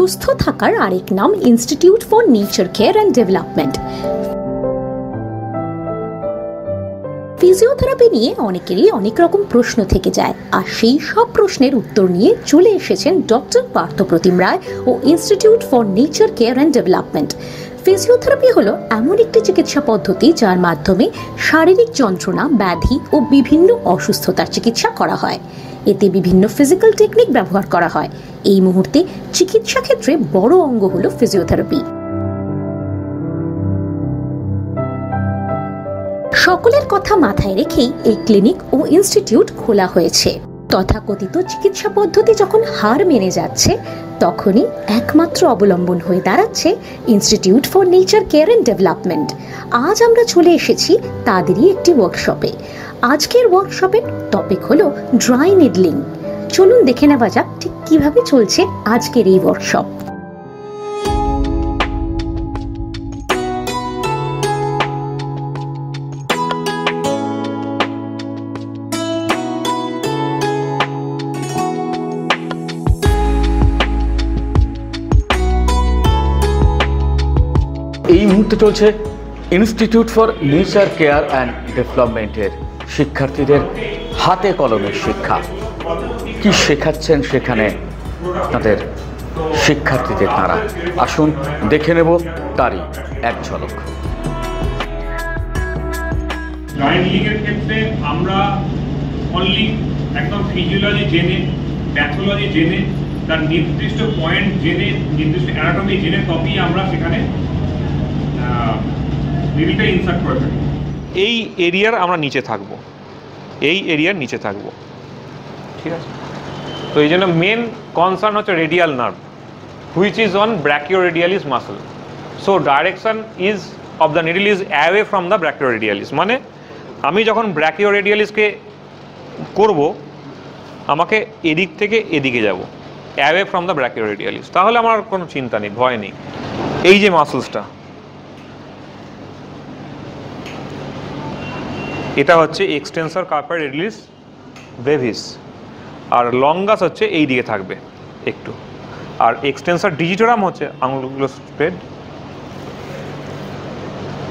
সুস্থ থাকার আরেক নাম institute for nature care and development. Physiotherapy নিয়ে অনেকেরই অনেক রকম প্রশ্ন থেকে যায়, আর সেই সব প্রশ্নের উত্তর নিয়ে চলে এসেছেন ডক্টর পার্থপ্রতিম রায় ও institute for nature care and development. Physiotherapy হলো এমন একটি চিকিৎসা পদ্ধতি যার মাধ্যমে শারীরিক যন্ত্রণা, ব্যাধি ও বিভিন্ন অসুস্থতার চিকিৎসা করা হয়। এতে বিভিন্ন ফিজিক্যাল টেকনিক ব্যবহার করা হয়। এই মুহূর্তে চিকিৎসা ক্ষেত্রে বড় অঙ্গ হলো ফিজিওথেরাপি। সকলের কথা মাথায় রেখেই এই ক্লিনিক ও ইনস্টিটিউট খোলা হয়েছে। তথাকথিত চিকিৎসা পদ্ধতি যখন হার মেনে যাচ্ছে, তখনই একমাত্র অবলম্বন হয়ে দাঁড়াচ্ছে institute for nature care and development. আজ আমরা চলে এসেছি তাদেরই একটি ওয়ার্কশপে। আজকের ওয়ার্কশপের টপিক হলো ড্রাই নিডলিং। চলুন দেখে নেওয়া যাক ঠিক কিভাবে চলছে আজকের এই ওয়ার্কশপ। এই মুহূর্তে চলছে institute for nature care and ডেভেলপমেন্টের শিক্ষার্থীদের হাতে কলমের শিক্ষা। কি শেখাচ্ছেন সেখানে তাদের শিক্ষার্থীদের তারা? আসুন দেখে নেব তারই এক ঝলক। ড্রাইভিংয়ের ক্ষেত্রে আমরা অনলি একদম ফিজিওলজি জেনে, প্যাথোলজি জেনে, তার নির্দিষ্ট পয়েন্ট জেনে, নির্দিষ্ট অ্যানাটমি জেনে তবেই আমরা সেখানে নিডলটা ইনসার্ট করে থাকি। এই এরিয়ার আমরা নিচে থাকবো, এই এরিয়ার নিচে থাকবো, ঠিক আছে? তো এই জন্য মেন কনসার্ন হচ্ছে radial nerve, which is on brachioradialis muscle. So direction is of the needle is away from the brachioradialis. মানে আমি যখন ব্র্যাকিওরেডিয়ালিসকে করব, আমাকে এদিক থেকে এদিকে যাব, অ্যাওয়ে ফ্রম দ্য ব্র্যাকিওরেডিয়ালিস। তাহলে আমার কোনো চিন্তা নেই, ভয় নেই। এই যে মাসলসটা, এটা হচ্ছে এক্সটেন্সর কার্পাই রেডিয়ালিস ব্রেভিস, আর লঙ্গাস হচ্ছে এই দিকে থাকবে একটু, আর এক্সটেন্সর ডিজিটোরাম হচ্ছে আঙুলগুলো স্প্রেড।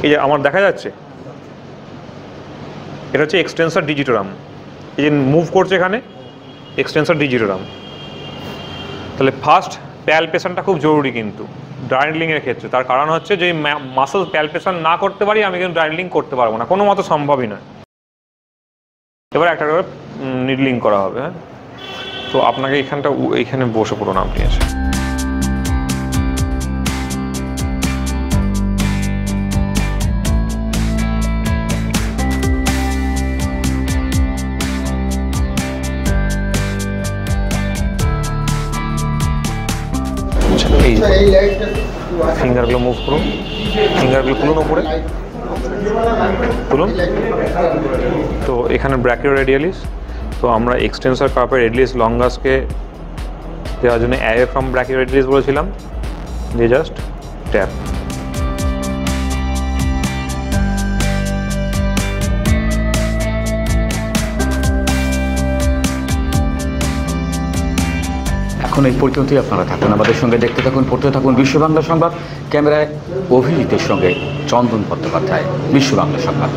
এই যে আমার দেখা যাচ্ছে, এটা হচ্ছে এক্সটেন্সর ডিজিটোরাম। এই যে মুভ করছে এখানে এক্সটেন্সর ডিজিটোরাম। তাহলে ফার্স্ট প্যালপেশনটা খুব জরুরি কিন্তু ড্রাইডলিংয়ের ক্ষেত্রে। তার কারণ হচ্ছে যে মাসল প্যালপেশন না করতে পারি আমি কিন্তু ড্রাইডলিং করতে পারবো না, কোনো মতো সম্ভবই নয়। এবার একটা করে নিডলিং করা হবে। হ্যাঁ, তো আপনাকে এইখানে বসে পড়ুন আপনি এসে। ফিঙ্গারগুলো মুভ করুন, ফিঙ্গারগুলো তুলুন ওপরে, তুলুন। তো এখানে ব্র্যাকিওরেডিয়ালিস, তো আমরা এক্সটেন্সর কার্পাই রেডিয়ালিস লঙ্গাসকে দেওয়ার জন্য অ্যাওয়ে ফ্রম ব্র্যাকিওরেডিয়ালিস বলেছিলাম, দিয়ে জাস্ট ট্যাপ। এখন এই পর্যন্তই আপনারা থাকুন আমাদের সঙ্গে, দেখতে থাকুন, পড়তে থাকুন বিশ্ব বাংলা সংবাদ। ক্যামেরায় অভিজিতের সঙ্গে চন্দন বন্দ্যোপাধ্যায়, বিশ্ব বাংলা সংবাদ।